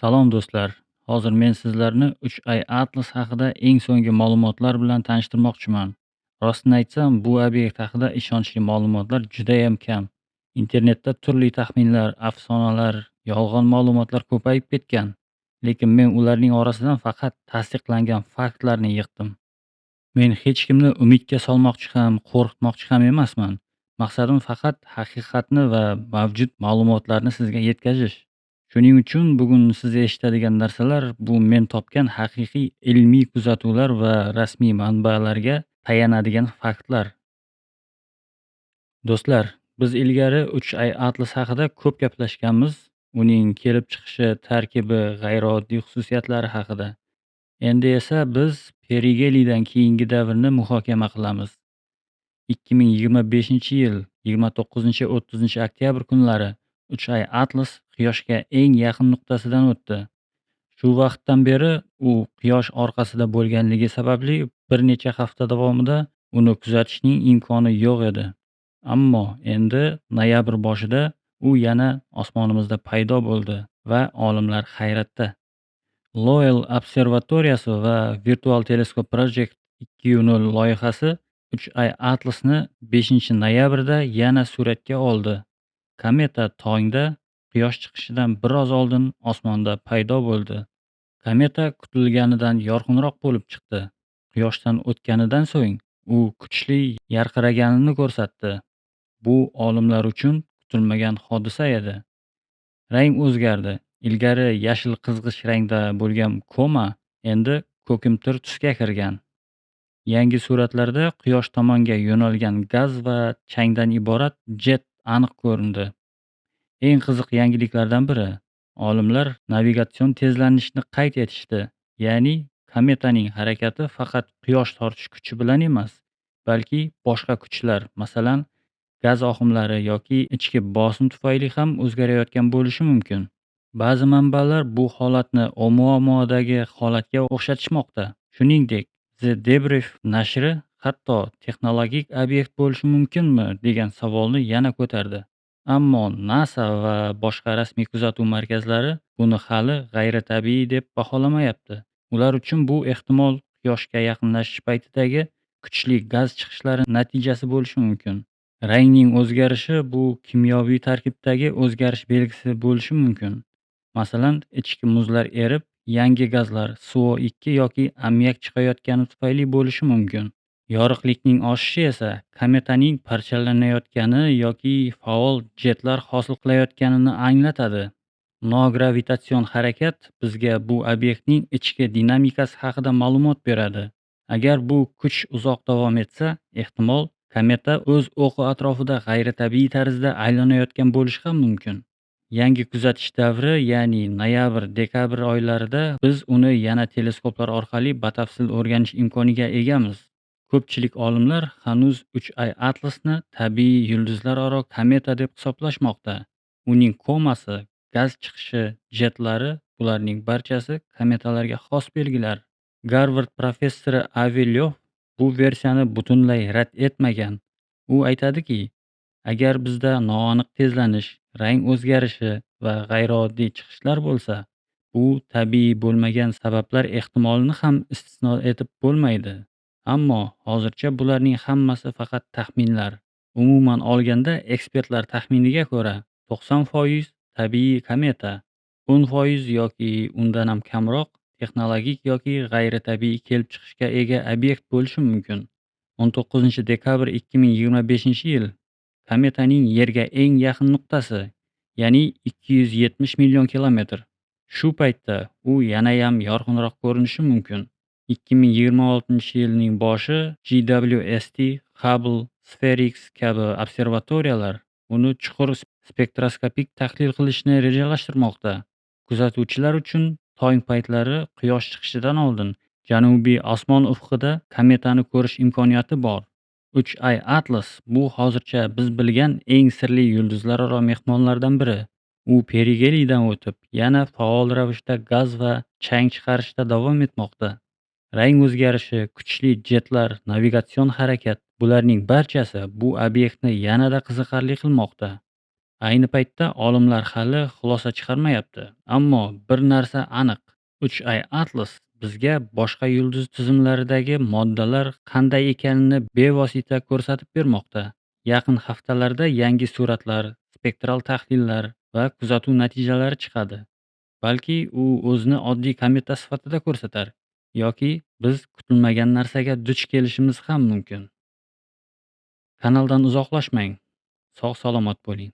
Salom do'stlar. Hozir men sizlarni 3i Atlas haqida eng so'nggi ma'lumotlar bilan tanishtirmoqchiman. Rostini aytsam, bu obyekt haqida ishonchli ma'lumotlar judayam kam. Internetda turli taxminlar, afsonalar, yolg'on ma'lumotlar ko'payib ketgan. Lekin men ularning orasidan faqat tasdiqlangan faktlarni yig'dim. Men hech kimni umidga solmoqchi ham, qo'rqitmoqchi ham emasman. Maqsadim faqat haqiqatni va mavjud ma'lumotlarni sizga yetkazish. Shuning uchun bugun siz eshitadigan narsalar bu men topgan haqiqiy ilmiy kuzatuvlar va rasmiy manbalarga tayanadigan faktlar. Do'stlar, biz ilgari 3i Atlas haqida ko'p gaplashganmiz. Uning kelib chiqishi, tarkibi, g'ayrioddiy xususiyatlari haqida. Endi esa biz perigelidan keyingi davrni muhokama qilamiz. 2025-yil 29-30 oktyabr kunlari 3i Atlas Quyoshga eng yaqin nuqtasidan o'tdi. Shu vaqtdan beri u Quyosh orqasida bo'lganligi sababli bir necha hafta davomida uni kuzatishning imkoni yo'q edi. Ammo endi noyabr boshida u yana osmonimizda paydo bo'ldi va olimlar hayratda. Lowell observatoriyasi va Virtual Telescope Project 2.0 loyihasi 3i Atlasni 5 noyabrda yana suratga oldi. Kometa tongda Quyosh chiqishidan biroz oldin osmonda paydo bo'ldi. Kometa kutilganidan yorqinroq bo'lib chiqdi. Quyoshdan o'tganidan so'ng u kuchli yarqiraganini ko'rsatdi. Bu olimlar uchun kutilmagan hodisa edi. Rang o'zgardi. Ilgari yashil qizg'ish rangda bo'lgan koma endi ko'kimtir tusga kirgan. Yangi suratlarda Quyosh tomonga yo'nalgan gaz va changdan iborat jet aniq ko'rindi. Eng qiziq yangiliklardan biri, olimlar navigatsion tezlanishni qayd etishdi. Ya'ni kometaning harakati faqat Quyosh tortish kuchi bilan emas, balki boshqa kuchlar, masalan, gaz oqimlari yoki ichki bosim tufayli ham o'zgarayotgan bo'lishi mumkin. Ba'zi manbalar bu holatni Oumuamuodagi holatga o'xshatishmoqda. Shuningdek, The Debrief nashri hatto texnologik obyekt bo'lishi mumkinmi degan savolni yana ko'tardi. Ammo NASA va boshqa rasmiy kuzatuv markazlari buni hali g'ayritabiiy deb baholamayapti. Ular uchun bu ehtimol Quyoshga yaqinlashish paytidagi kuchli gaz chiqishlari natijasi bo'lishi mumkin. Rangning o'zgarishi bu kimyoviy tarkibdagi o'zgarish belgisi bo'lishi mumkin. Masalan, ichki muzlar erib, yangi gazlar SO2 yoki ammiak chiqayotgani tufayli bo'lishi mumkin. Yorug'likning oshishi esa kometaning parchalanayotgani yoki faol jetlar hosil qilayotganini anglatadi. Nogravitatsion harakat bizga bu obyektning ichki dinamikasi haqida ma'lumot beradi. Agar bu kuch uzoq davom etsa, ehtimol kometa o'z o'qi atrofida g'ayritabiiy tarzda aylanayotgan bo'lishi ham mumkin. Yangi kuzatish davri, ya'ni noyabr-dekabr oylarida biz uni yana teleskoplar orqali batafsil o'rganish imkoniga egamiz. Ko'pchilik olimlar hanuz 3i Atlasni tabiiy yulduzlararo kometa deb hisoblashmoqda. Uning komasi, gaz chiqishi, jetlari bularning barchasi kometalarga xos belgilar. Garvard professori Avi Loeb bu versiyani butunlay rad etmagan. U aytadiki, agar bizda noaniq tezlanish, rang o'zgarishi va g'ayrioddiy chiqishlar bo'lsa, bu tabiiy bo'lmagan sabablar ehtimolini ham istisno etib bo'lmaydi. Ammo hozircha bularning hammasi faqat taxminlar. Umuman olganda, ekspertlar taxminiga ko'ra 90% tabiiy kometa, 10% yoki undan ham kamroq texnologik yoki g'ayritabiiy kelib chiqishga ega obyekt bo'lishi mumkin. 19 dekabr 2025-yil kometaning Yerga eng yaqin nuqtasi, ya'ni 270 million kilometr. Shu paytda u yanayam yorqinroq ko'rinishi mumkin. 2026-yilning boshi GWST, Hubble, Spherix kabi observatoriyalar uni chuqur spektroskopik tahlil qilishni rejalashtirmoqda. Kuzatuvchilar uchun tong paytlari Quyosh chiqishidan oldin janubiy osmon ufqida kometani ko'rish imkoniyati bor. 3i Atlas bu hozircha biz bilgan eng sirli yulduzlararo mehmonlardan biri. U perigelidan o'tib, yana faol ravishda gaz va chang chiqarishda davom etmoqda. Rang o'zgarishi, kuchli jetlar, navigatsion harakat, bularning barchasi bu obyektni yanada qiziqarli qilmoqda. Ayni paytda olimlar hali xulosa chiqarmayapti, ammo bir narsa aniq: 3i Atlas bizga boshqa yulduz tizimlaridagi moddalar qanday ekanini bevosita ko'rsatib bermoqda. Yaqin haftalarda yangi suratlar, spektral tahlillar va kuzatuv natijalari chiqadi. Balki u o'zini oddiy kometa sifatida ko'rsatar, yoki biz kutilmagan narsaga duch kelishimiz ham mumkin. Kanaldan uzoqlashmang. Sog' salomat bo'ling.